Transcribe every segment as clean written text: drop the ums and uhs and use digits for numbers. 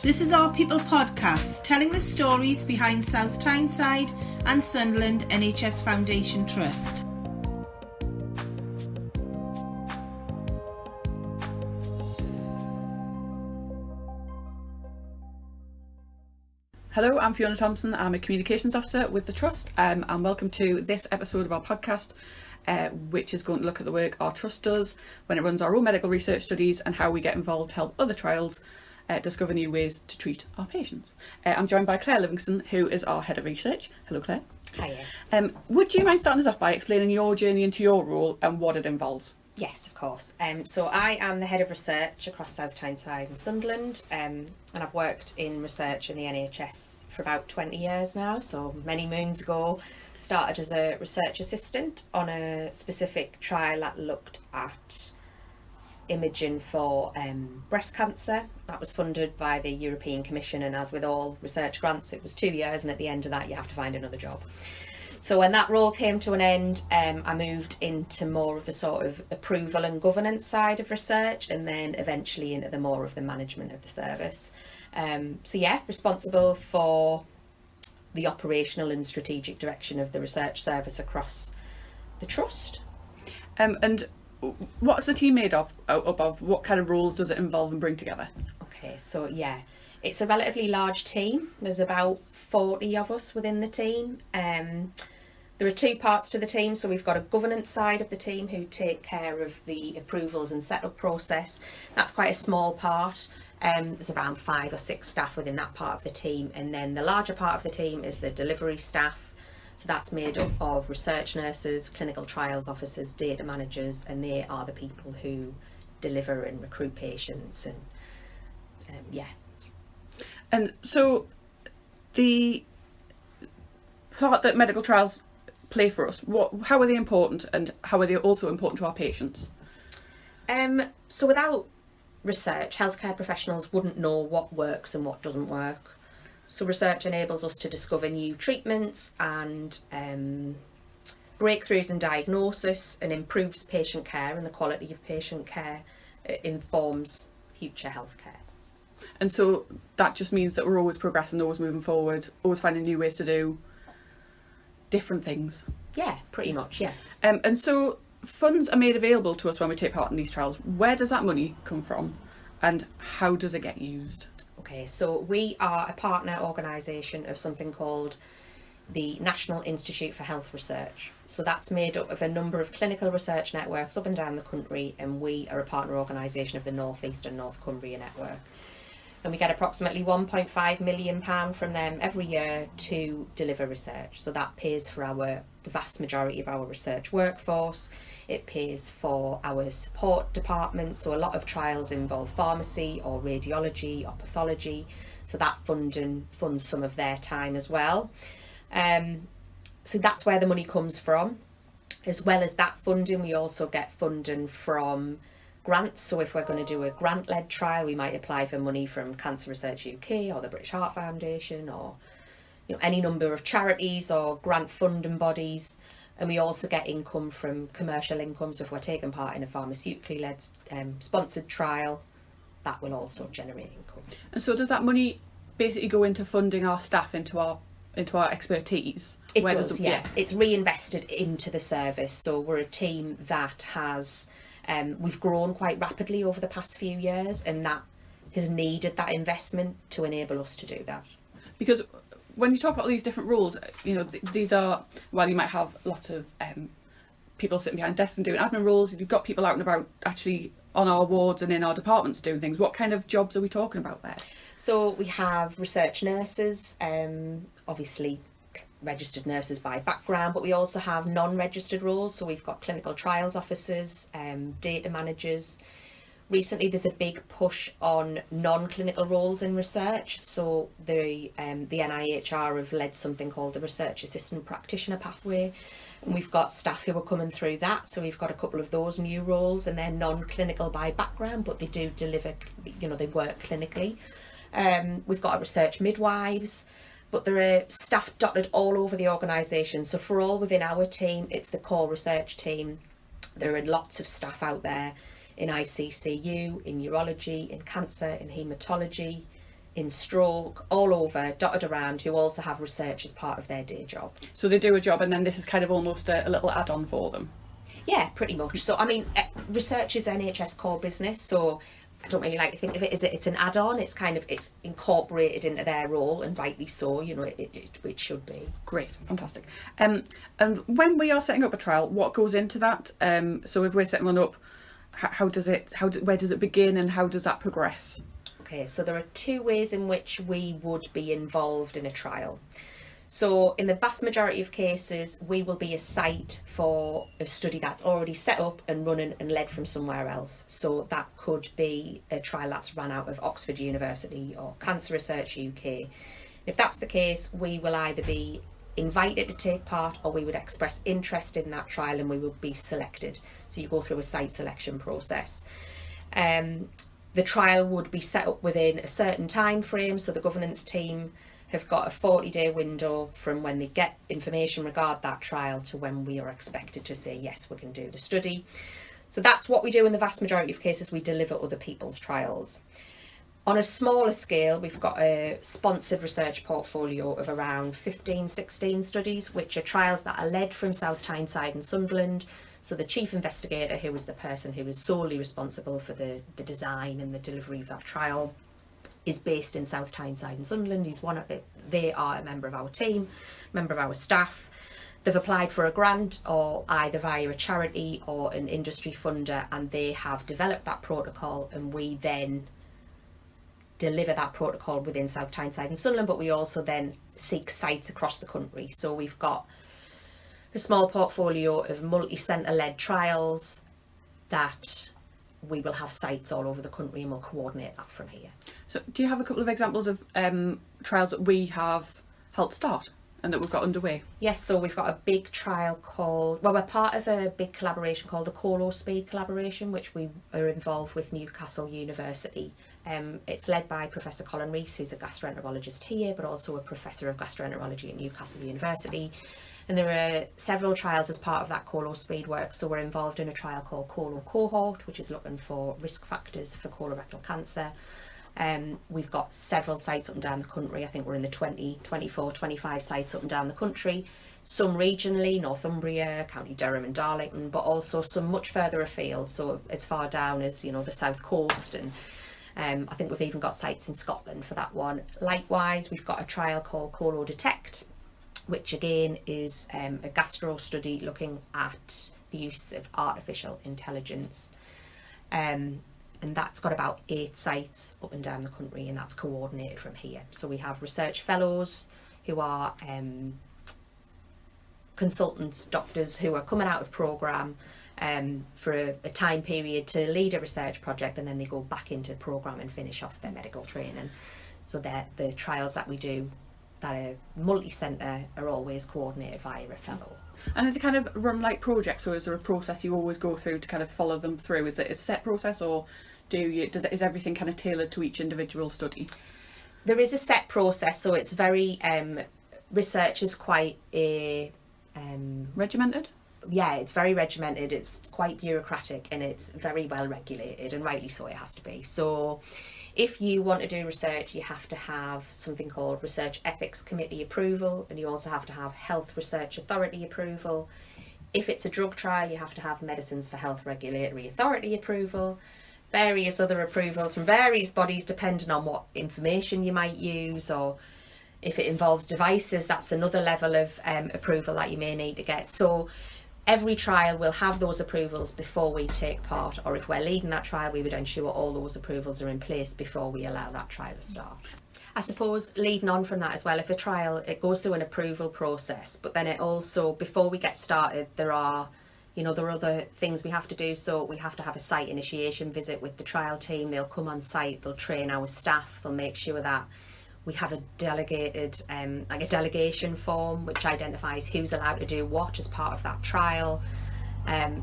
This is Our People podcast, telling the stories behind South Tyneside and Sunderland NHS Foundation Trust. Hello, I'm Fiona Thompson. I'm a Communications Officer with the Trust, and welcome to this episode of our podcast, which is going to look at the work our Trust does when it runs our own medical research studies and how we get involved to help other trials discover new ways to treat our patients. I'm joined by Claire Livingstone, who is our Head of Research. Hello, Claire. Hiya. Would you mind starting us off by explaining your journey into your role and what it involves? Yes, of course. So I am the Head of Research across South Tyneside and Sunderland, and I've worked in research in the NHS for about 20 years now, so many moons ago. Started as a research assistant on a specific trial that looked at imaging for breast cancer. That was funded by the European Commission, and as with all research grants, it was 2 years, and at the end of that you have to find another job. So when that role came to an end, I moved into more of the sort of approval and governance side of research, and then eventually into the more of the management of the service. Responsible for the operational and strategic direction of the research service across the Trust. And what's the team made of? What kind of roles does it involve and bring together? Okay, so yeah, it's a relatively large team. There's about 40 of us within the team. There are two parts to the team. So we've got a governance side of the team who take care of the approvals and setup process. That's quite a small part. There's around 5 or 6 staff within that part of the team. And then the larger part of the team is the delivery staff. So that's made up of research nurses, clinical trials officers, data managers, and they are the people who deliver and recruit patients. And And so the part that medical trials play for us, how are they important, and how are they also important to our patients? So without research, healthcare professionals wouldn't know what works and what doesn't work. So research enables us to discover new treatments and breakthroughs in diagnosis, and improves patient care, and the quality of patient care informs future healthcare. And so that just means that we're always progressing, always moving forward, always finding new ways to do different things. Yeah, pretty much, yeah. And so funds are made available to us when we take part in these trials. Where does that money come from, and how does it get used? Okay, so we are a partner organisation of something called the National Institute for Health Research. So that's made up of a number of clinical research networks up and down the country, and we are a partner organisation of the North East and North Cumbria network. And we get approximately £1.5 million from them every year to deliver research. So that pays for the vast majority of our research workforce. It pays for our support departments. So a lot of trials involve pharmacy or radiology or pathology. So that funding funds some of their time as well. So that's where the money comes from. As well as that funding, we also get funding from grants. So if we're going to do a grant-led trial, we might apply for money from Cancer Research UK or the British Heart Foundation, or any number of charities or grant funding bodies. And we also get income from commercial income. So if we're taking part in a pharmaceutically led sponsored trial, that will also generate income. And so does that money basically go into funding our staff, into our expertise? It does, yeah. It's reinvested into the service. So we're a team that has we've grown quite rapidly over the past few years, and that has needed that investment to enable us to do that. Because when you talk about these different roles, these are, while you might have lots of people sitting behind desks and doing admin roles, you've got people out and about actually on our wards and in our departments doing things. What kind of jobs are we talking about there? So we have research nurses, obviously registered nurses by background, but we also have non-registered roles. So we've got clinical trials officers, data managers. Recently there's a big push on non-clinical roles in research. So the NIHR have led something called the Research Assistant Practitioner pathway, and we've got staff who are coming through that. So we've got a couple of those new roles, and they're non-clinical by background, but they do deliver, they work clinically. We've got research midwives, but there are staff dotted all over the organisation. So for all within our team, it's the core research team. There are lots of staff out there in ICCU, in urology, in cancer, in haematology, in stroke, all over, dotted around, who also have research as part of their day job. So they do a job and then this is kind of almost a little add-on for them. Yeah, pretty much. So, I mean, research is NHS core business, so I don't really like to think of it as it's an add-on. It's kind of, it's incorporated into their role, and rightly so, you know, it should be. Great, fantastic. And when we are setting up a trial, what goes into that? So if we're setting one up, where does it begin and how does that progress? Okay, so there are two ways in which we would be involved in a trial. So in the vast majority of cases, we will be a site for a study that's already set up and running and led from somewhere else. So that could be a trial that's run out of Oxford University or Cancer Research UK. If that's the case, we will either be invited to take part or we would express interest in that trial and we will be selected. So you go through a site selection process. The trial would be set up within a certain time frame, so the governance team have got a 40-day window from when they get information regarding that trial to when we are expected to say, yes, we can do the study. So that's what we do in the vast majority of cases. We deliver other people's trials. On a smaller scale, we've got a sponsored research portfolio of around 15, 16 studies, which are trials that are led from South Tyneside and Sunderland. So the chief investigator, who was the person who was solely responsible for the design and the delivery of that trial, is based in South Tyneside and Sunderland. They are a member of our team, member of our staff. They've applied for a grant or either via a charity or an industry funder, and they have developed that protocol, and we then deliver that protocol within South Tyneside and Sunderland, but we also then seek sites across the country. So we've got a small portfolio of multi-centre led trials that we will have sites all over the country and we'll coordinate that from here. So do you have a couple of examples of trials that we have helped start and that we've got underway? Yes, so we've got a big trial we're part of a big collaboration called the Colo Speed collaboration, which we are involved with Newcastle University. It's led by Professor Colin Rees, who's a gastroenterologist here, but also a Professor of Gastroenterology at Newcastle University. And there are several trials as part of that Colo Speed work. So we're involved in a trial called Colo Cohort, which is looking for risk factors for colorectal cancer. We've got several sites up and down the country. I think we're in the 20, 24, 25 sites up and down the country. Some regionally, Northumbria, County Durham and Darlington, but also some much further afield. So as far down as, you know, the South Coast, and I think we've even got sites in Scotland for that one. Likewise, we've got a trial called Colo Detect, which again is a gastro study looking at the use of artificial intelligence. And that's got about 8 sites up and down the country, and that's coordinated from here. So we have research fellows who are consultants, doctors who are coming out of programme for a time period to lead a research project, and then they go back into programme and finish off their medical training. So the trials that we do that are multi-centre are always coordinated via a fellow. And is it kind of run like projects, or is there a process you always go through to kind of follow them through? Is it a set process, or is everything kind of tailored to each individual study? There is a set process, so it's very research is quite a regimented. Yeah, it's very regimented. It's quite bureaucratic and it's very well regulated, and rightly so. It has to be. So if you want to do research, you have to have something called Research Ethics Committee approval, and you also have to have Health Research Authority approval. If it's a drug trial, you have to have Medicines for Health Regulatory Authority approval, various other approvals from various bodies depending on what information you might use, or if it involves devices, that's another level of approval that you may need to get. So every trial will have those approvals before we take part, or if we're leading that trial, we would ensure all those approvals are in place before we allow that trial to start. I suppose leading on from that as well, if a trial, it goes through an approval process, but then it also, before we get started, there are other things we have to do. So we have to have a site initiation visit with the trial team. They'll come on site, they'll train our staff, they'll make sure that we have a delegated, like a delegation form, which identifies who's allowed to do what as part of that trial.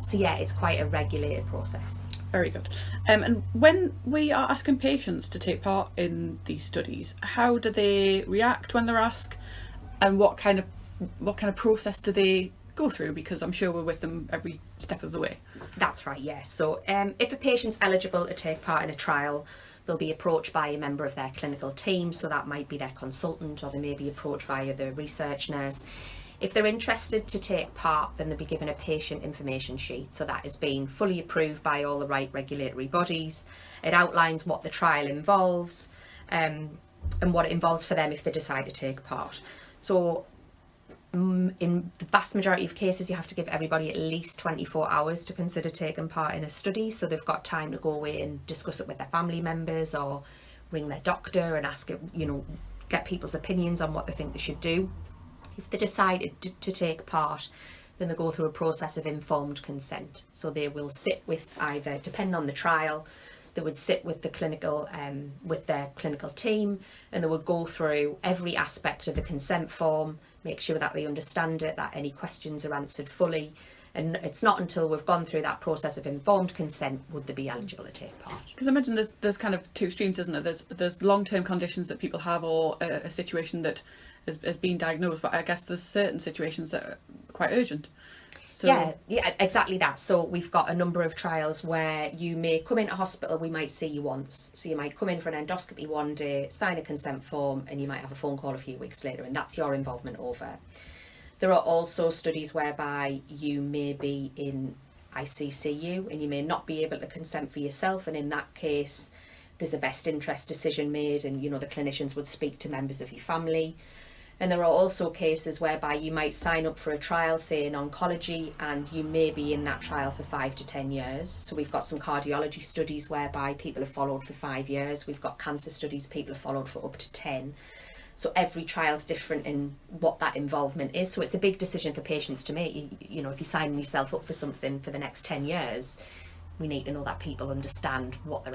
So yeah, it's quite a regulated process. Very good. And when we are asking patients to take part in these studies, how do they react when they're asked, and what kind of process do they go through? Because I'm sure we're with them every step of the way. That's right, yes. So if a patient's eligible to take part in a trial, they'll be approached by a member of their clinical team, so that might be their consultant, or they may be approached via the research nurse. If they're interested to take part, then they'll be given a patient information sheet. So that has been fully approved by all the right regulatory bodies. It outlines what the trial involves and what it involves for them if they decide to take part. So in the vast majority of cases, you have to give everybody at least 24 hours to consider taking part in a study. So they've got time to go away and discuss it with their family members, or ring their doctor and ask, get people's opinions on what they think they should do. If they decided to take part, then they go through a process of informed consent. So they will sit with either, depending on the trial, they would sit with the clinical, with their clinical team, and they would go through every aspect of the consent form, make sure that they understand it, that any questions are answered fully. And it's not until we've gone through that process of informed consent would they be eligible to take part. Because I imagine there's kind of two streams, isn't there? There's long-term conditions that people have, or a situation that has been diagnosed, but I guess there's certain situations that are quite urgent. So... Yeah, exactly that. So we've got a number of trials where you may come into hospital, we might see you once. So you might come in for an endoscopy one day, sign a consent form, and you might have a phone call a few weeks later, and that's your involvement over. There are also studies whereby you may be in ICCU and you may not be able to consent for yourself, and in that case there's a best interest decision made, and the clinicians would speak to members of your family. And there are also cases whereby you might sign up for a trial, say in oncology, and you may be in that trial for 5 to 10 years. So we've got some cardiology studies whereby people have followed for 5 years. We've got cancer studies people have followed for up to 10. So every trial's different in what that involvement is. So it's a big decision for patients to make. If you're signing yourself up for something for the next 10 years, we need to know that people understand what's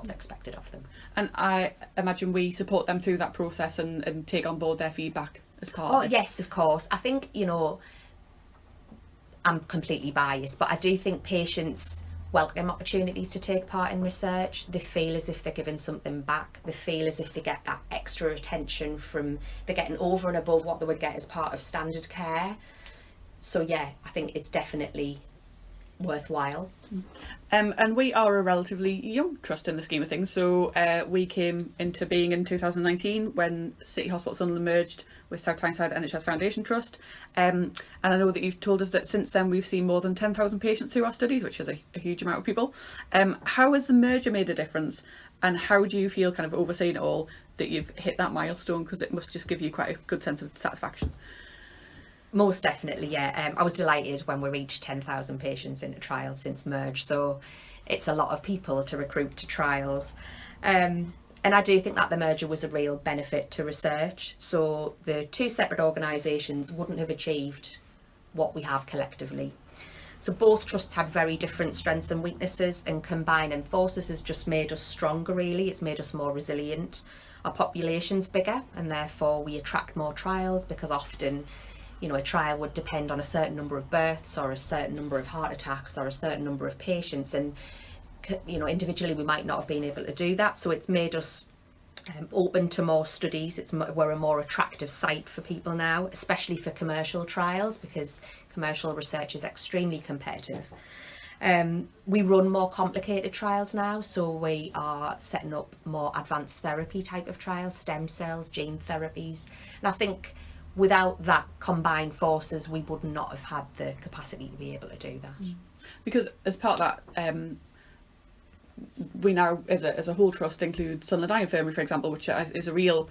expected of them. And I imagine we support them through that process and take on board their feedback as part of it. Yes, of course. I think, I'm completely biased, but I do think patients welcome opportunities to take part in research. They feel as if they're given something back. They feel as if they get that extra attention they're getting over and above what they would get as part of standard care. So yeah, I think it's definitely worthwhile. And we are a relatively young trust in the scheme of things. So we came into being in 2019 when City Hospital Sunderland merged with South Tyneside NHS Foundation Trust. And I know that you've told us that since then we've seen more than 10,000 patients through our studies, which is a huge amount of people. How has the merger made a difference? And how do you feel, kind of overseeing it all, that you've hit that milestone? Because it must just give you quite a good sense of satisfaction. Most definitely, yeah. I was delighted when we reached 10,000 patients in a trial since merge. So it's a lot of people to recruit to trials. And I do think that the merger was a real benefit to research. So the two separate organisations wouldn't have achieved what we have collectively. So both trusts had very different strengths and weaknesses, and combining forces has just made us stronger, really. It's made us more resilient. Our population's bigger, and therefore we attract more trials, because often a trial would depend on a certain number of births or a certain number of heart attacks or a certain number of patients, and individually we might not have been able to do that. So it's made us open to more studies. We're a more attractive site for people now, especially for commercial trials, because commercial research is extremely competitive. We run more complicated trials now, so we are setting up more advanced therapy type of trials, stem cells, gene therapies, and I think without that combined forces, we would not have had the capacity to be able to do that. Because as part of that, we now, as a whole trust, include Sunderland Eye Infirmary, for example, which is a real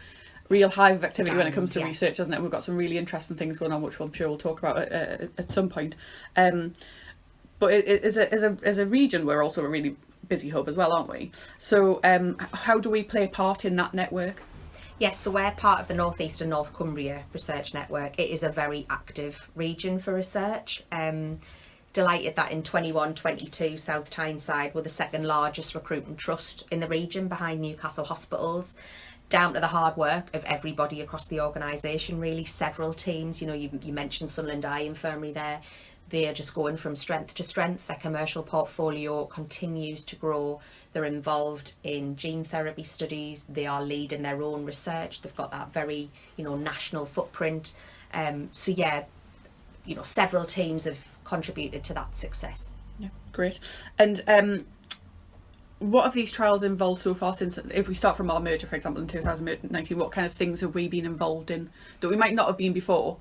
hive of activity when it comes to research, isn't it? We've got some really interesting things going on, which I'm sure we'll talk about at some point. But as a region, we're also a really busy hub as well, aren't we? So how do we play a part in that network? Yes, so we're part of the North East and North Cumbria Research Network. It is a very active region for research. Delighted that in 21-22 South Tyneside were the second largest recruiting trust in the region, behind Newcastle Hospitals, down to the hard work of everybody across the organisation, really. Several teams, you mentioned Sunderland Eye Infirmary there. They are just going from strength to strength. Their commercial portfolio continues to grow. They're involved in gene therapy studies. They are leading their own research. They've got that very, national footprint. Several teams have contributed to that success. Yeah, great. And what have these trials involved so far since, if we start from our merger, for example, in 2019, what kind of things have we been involved in that we might not have been before?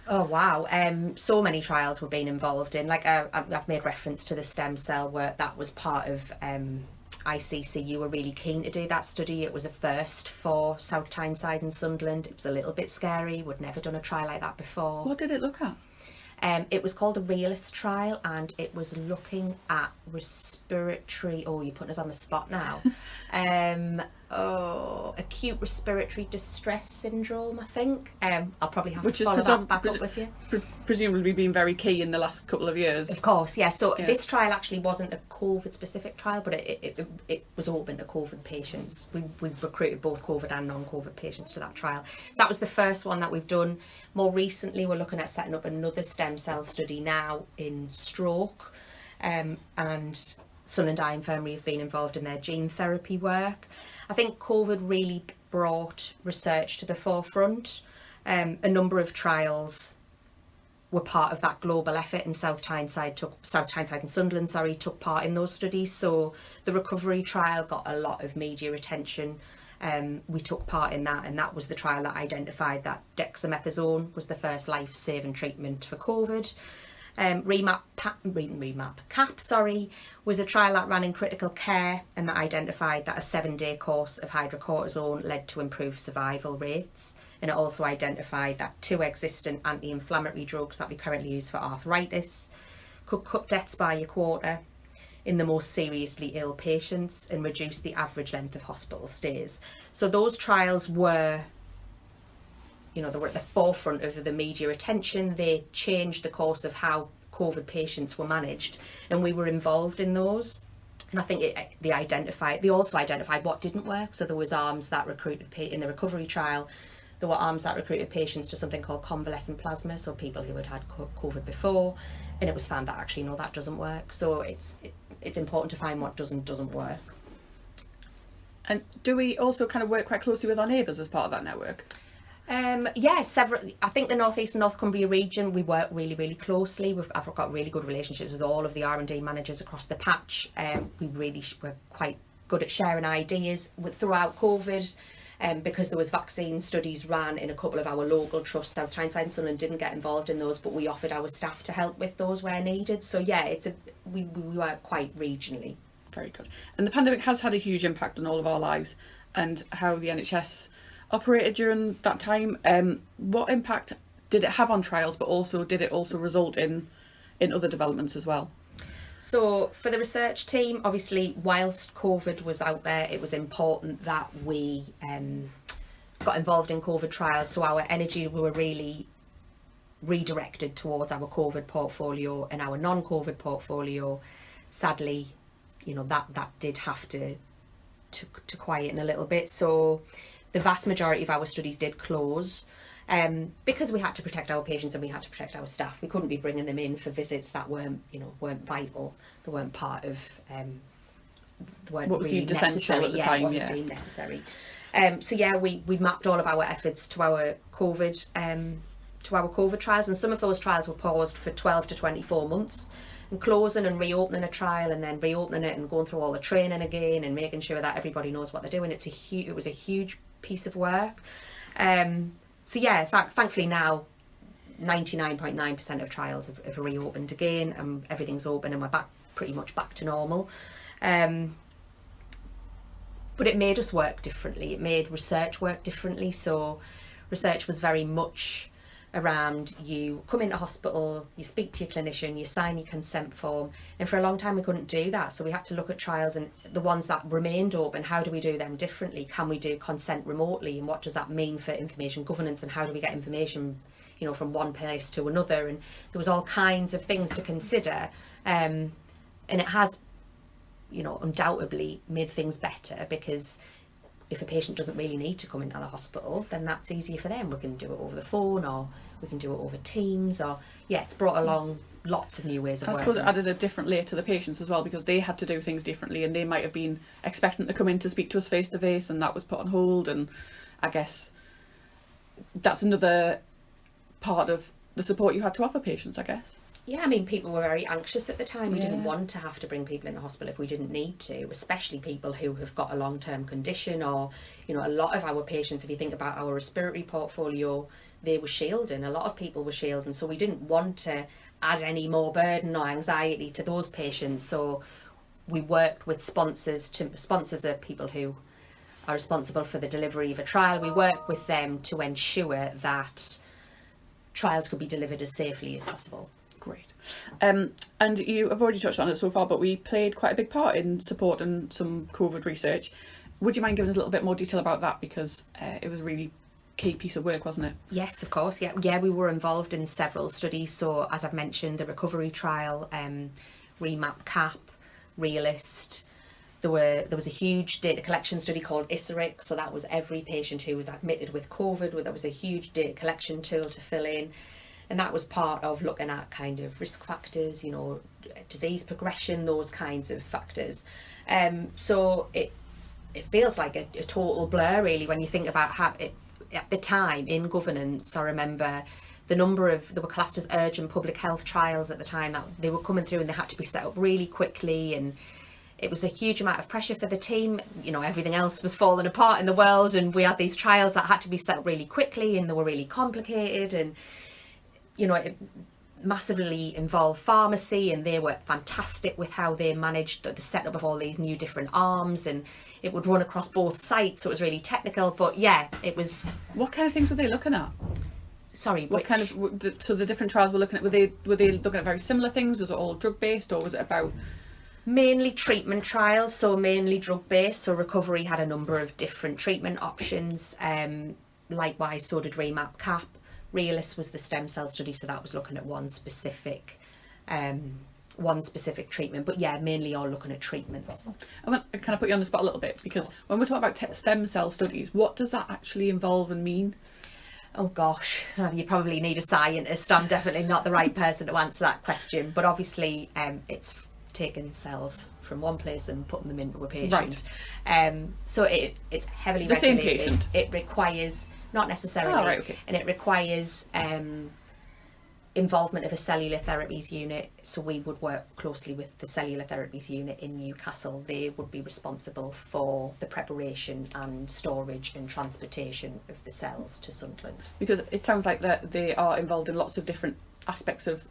Oh wow, so many trials we've been involved in. Like I've made reference to the stem cell work. That was part of ICC. You were really keen to do that study. It was a first for South Tyneside and Sunderland. It was a little bit scary. We'd never done a trial like that before. What did it look at? It was called a realist trial, and it was looking at respiratory. Oh, you're putting us on the spot now. Acute respiratory distress syndrome, I think. I'll probably have to follow that back up with you. Presumably been very key in the last couple of years. Of course, yeah. So this trial actually wasn't a COVID-specific trial, but it was open to COVID patients. We recruited both COVID and non-COVID patients to that trial. So that was the first one that we've done. More recently, we're looking at setting up another stem cell study now in stroke, and Sun and I Infirmary have been involved in their gene therapy work. I think COVID really brought research to the forefront. A number of trials were part of that global effort, and South Tyneside and Sunderland, took part in those studies. So the recovery trial got a lot of media attention. We took part in that, and that was the trial that identified that dexamethasone was the first life-saving treatment for COVID. CAP was a trial that ran in critical care, and that identified that a 7-day course of hydrocortisone led to improved survival rates. And it also identified that 2 existing anti-inflammatory drugs that we currently use for arthritis could cut deaths by a quarter in the most seriously ill patients and reduce the average length of hospital stays. So those trials were, they were at the forefront of the media attention. They changed the course of how COVID patients were managed, and we were involved in those. And I think they also identified what didn't work. So there was arms that recruited in the recovery trial. There were arms that recruited patients to something called convalescent plasma, so people who had COVID before, and it was found that actually no, that doesn't work. So it's important to find what doesn't work. And do we also kind of work quite closely with our neighbours as part of that network? Several. I think the North East and North Cumbria region, we work really, really closely. I've got really good relationships with all of the R&D managers across the patch. We're quite good at sharing ideas throughout COVID. Because there was vaccine studies ran in a couple of our local trusts. South Tyneside and Sunderland didn't get involved in those, but we offered our staff to help with those where needed. So yeah, we work quite regionally. Very good. And the pandemic has had a huge impact on all of our lives and how the NHS operated during that time. What impact did it have on trials, but also did it also result in other developments as well? So for the research team, obviously, whilst COVID was out there, it was important that we got involved in COVID trials. So our energy were really redirected towards our COVID portfolio and our non-COVID portfolio. Sadly, that did have to quieten a little bit. So the vast majority of our studies did close. Because we had to protect our patients and we had to protect our staff. We couldn't be bringing them in for visits that weren't vital. They weren't part of, weren't what was really deemed essential at the time. It wasn't deemed necessary. We mapped all of our efforts to our COVID trials, and some of those trials were paused for 12 to 24 months. And closing and reopening a trial, and then reopening it and going through all the training again and making sure that everybody knows what they're doing. It was a huge piece of work. Thankfully now 99.9% of trials have reopened again, and everything's open and we're pretty much back to normal. But it made us work differently. It made research work differently. So research was very much around, you come into hospital, you speak to your clinician, you sign your consent form, and for a long time we couldn't do that. So we had to look at trials, and the ones that remained open, how do we do them differently? Can we do consent remotely, and what does that mean for information governance, and how do we get information from one place to another? And there was all kinds of things to consider, and it has undoubtedly made things better, because if a patient doesn't really need to come into the hospital, then that's easier for them. We can do it over the phone, or we can do it over Teams, or it's brought along lots of new ways of working. I suppose it added a different layer to the patients as well, because they had to do things differently, and they might have been expecting to come in to speak to us face to face, and that was put on hold. And I guess that's another part of the support you had to offer patients, I guess. Yeah, I mean, people were very anxious at the time. We Yeah. didn't want to have to bring people into hospital if we didn't need to, especially people who have got a long-term condition, or, you know, a lot of our patients, if you think about our respiratory portfolio, they were shielding. A lot of people were shielding, so we didn't want to add any more burden or anxiety to those patients. So we worked with sponsors. Sponsors are people who are responsible for the delivery of a trial. We work with them to ensure that trials could be delivered as safely as possible. Great. And you have already touched on it so far, but we played quite a big part in supporting some COVID research. Would you mind giving us a little bit more detail about that? Because it was a really key piece of work, wasn't it? Yes, of course. Yeah, we were involved in several studies. So, as I've mentioned, the recovery trial, Remap Cap, Realist. There was a huge data collection study called ISERIC. So that was every patient who was admitted with COVID. There was a huge data collection tool to fill in. And that was part of looking at kind of risk factors, you know, disease progression, those kinds of factors. So it feels like a total blur, really, when you think about how it, at the time in governance. I remember the number of, there were classed as urgent public health trials at the time, that they were coming through and they had to be set up really quickly, and it was a huge amount of pressure for the team. You know, everything else was falling apart in the world, and we had these trials that had to be set up really quickly, and they were really complicated, and you know, it massively involved pharmacy, and they were fantastic with how they managed the setup of all these new different arms, and it would run across both sites, so it was really technical. But yeah, it was. What kind of things were they looking at? Sorry, what kind of, so the different trials were looking at, were they looking at very similar things? Was it all drug based, or was it about? Mainly treatment trials, so mainly drug based. So recovery had a number of different treatment options. Likewise, so did Remap Cap. Realist was the stem cell study, so that was looking at one specific treatment. But yeah, mainly all looking at treatments. Can I put you on the spot a little bit? Because when we're talking about stem cell studies, what does that actually involve and mean? Oh gosh, you probably need a scientist. I'm definitely not the right person to answer that question. But obviously, it's taking cells from one place and putting them into a patient. Right. So it's heavily the regulated. Same patient. It requires, not necessarily, oh, right, okay. And it requires involvement of a cellular therapies unit. So we would work closely with the cellular therapies unit in Newcastle. They would be responsible for the preparation and storage and transportation of the cells to Sunderland. Because it sounds like that they are involved in lots of different aspects of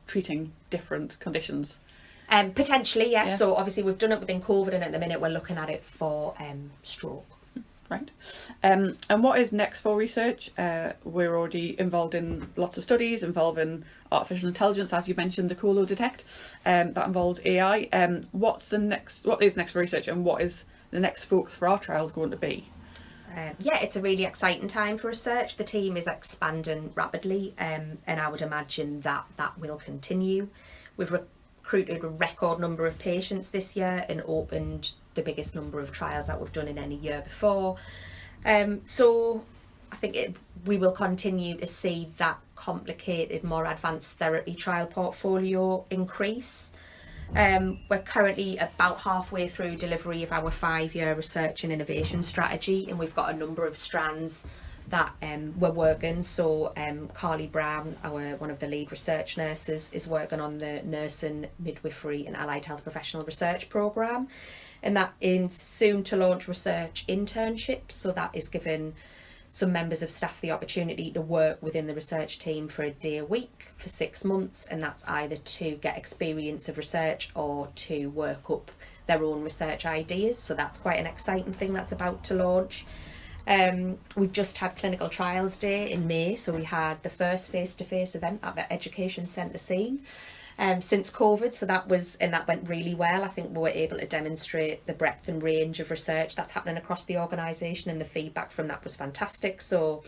treating different conditions. Potentially, yes. Yeah. So obviously we've done it within COVID, and at the minute we're looking at it for stroke. Right. And what is next for research? We're already involved in lots of studies involving artificial intelligence, as you mentioned, the Colo Detect, that involves AI. What is next for research, and what is the next focus for our trials going to be? Yeah, it's a really exciting time for research. The team is expanding rapidly, and I would imagine that will continue. We've recruited a record number of patients this year and opened the biggest number of trials that we've done in any year before. So I think we will continue to see that complicated, more advanced therapy trial portfolio increase. We're currently about halfway through delivery of our 5-year research and innovation strategy, and we've got a number of strands that we're working. So Carly Brown, one of the lead research nurses, is working on the nursing, midwifery and allied health professional research programme, and that is soon to launch research internships. So that is giving some members of staff the opportunity to work within the research team for a day a week for 6 months, and that's either to get experience of research or to work up their own research ideas. So that's quite an exciting thing that's about to launch. We've just had Clinical Trials Day in May, so we had the first face-to-face event at the Education Centre scene since COVID, so that went really well. I think we were able to demonstrate the breadth and range of research that's happening across the organisation, and the feedback from that was fantastic. So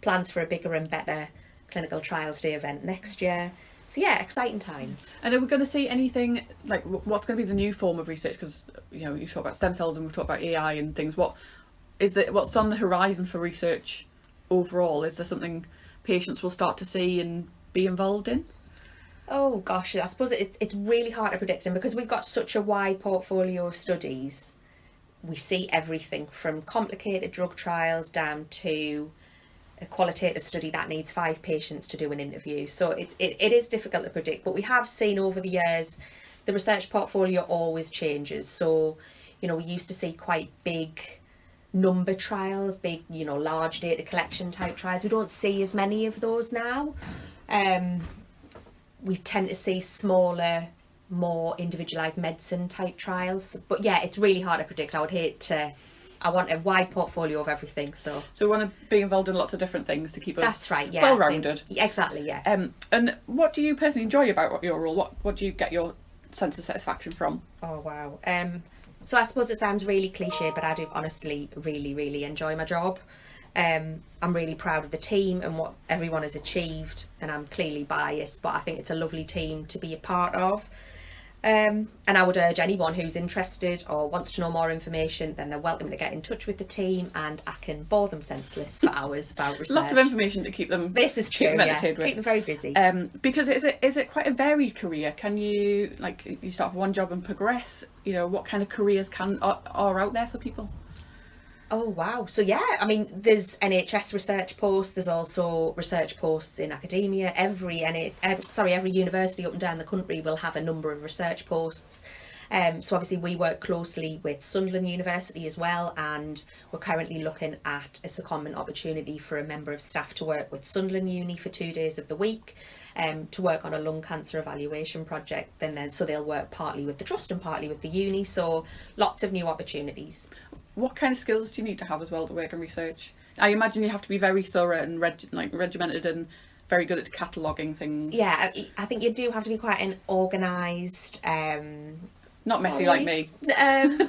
plans for a bigger and better Clinical Trials Day event next year. So yeah, exciting times. And are we going to see anything, like what's going to be the new form of research? Because you talk about stem cells and we've talked about AI and things. What's on the horizon for research overall? Is there something patients will start to see and be involved in? Oh gosh, I suppose it's really hard to predict, and because we've got such a wide portfolio of studies, we see everything from complicated drug trials down to a qualitative study that needs 5 patients to do an interview. So it is difficult to predict, but we have seen over the years the research portfolio always changes. So, you know, we used to see quite big number trials, big, you know, large data collection type trials. We don't see as many of those now. We tend to see smaller, more individualised medicine type trials. But yeah, it's really hard to predict. I want a wide portfolio of everything. So we want to be involved in lots of different things to keep us that's right, yeah, well-rounded. Exactly, yeah. And what do you personally enjoy about your role? What do you get your sense of satisfaction from? Oh, wow. So I suppose it sounds really cliche, but I do honestly really, really enjoy my job. I'm really proud of the team and what everyone has achieved, and I'm clearly biased, but I think it's a lovely team to be a part of. And I would urge anyone who's interested or wants to know more information, then they're welcome to get in touch with the team, and I can bore them senseless for hours about research. Lots of information to keep them. This is true. Yeah. Keep them very busy. Because is it quite a varied career? Can you you start with one job and progress? You know, what kind of careers are out there for people? Oh wow. So yeah, I mean, there's NHS research posts, there's also research posts in academia. Every university up and down the country will have a number of research posts. So obviously we work closely with Sunderland University as well, and we're currently looking at a secondment opportunity for a member of staff to work with Sunderland Uni for 2 days of the week, to work on a lung cancer evaluation project. So they'll work partly with the trust and partly with the uni. So lots of new opportunities. What kind of skills do you need to have as well to work in research? I imagine you have to be very thorough and regimented and very good at cataloguing things. Yeah, I think you do have to be quite an organised. Not messy like me.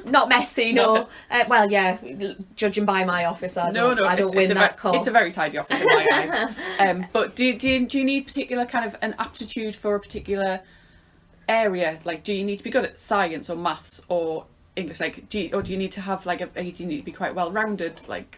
Not messy, no. Well, yeah, judging by my office, I don't win that call. It's a very tidy office in my eyes. But do you need particular kind of an aptitude for a particular area? Like, do you need to be good at science or maths or English? Like, do you need to have do you need to be quite well rounded? Like,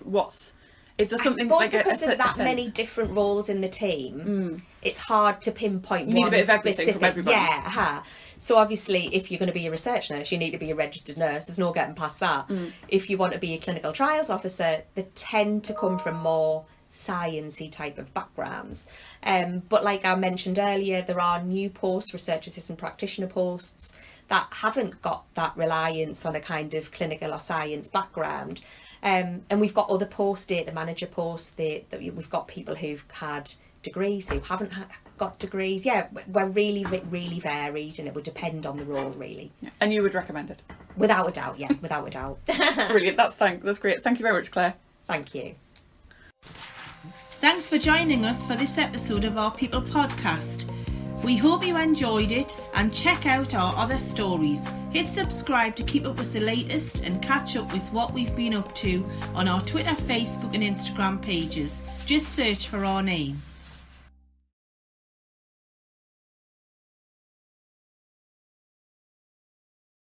is there something I suppose because there's that many different roles in the team, it's hard to pinpoint. You need a bit of everything from everybody. Yeah, So obviously, if you're going to be a research nurse, you need to be a registered nurse. There's no getting past that. If you want to be a clinical trials officer, they tend to come from more sciencey type of backgrounds. But like I mentioned earlier, there are new posts, research assistant practitioner posts, that haven't got that reliance on a kind of clinical or science background. And we've got other posts, data manager posts, we've got people who've had degrees, who haven't got degrees. Yeah, we're really, really varied, and it would depend on the role, really. Yeah. And you would recommend it? Without a doubt, yeah, without a doubt. Brilliant, that's great. Thank you very much, Claire. Thank you. Thanks for joining us for this episode of our People podcast. We hope you enjoyed it, and check out our other stories. Hit subscribe to keep up with the latest and catch up with what we've been up to on our Twitter, Facebook and Instagram pages. Just search for our name.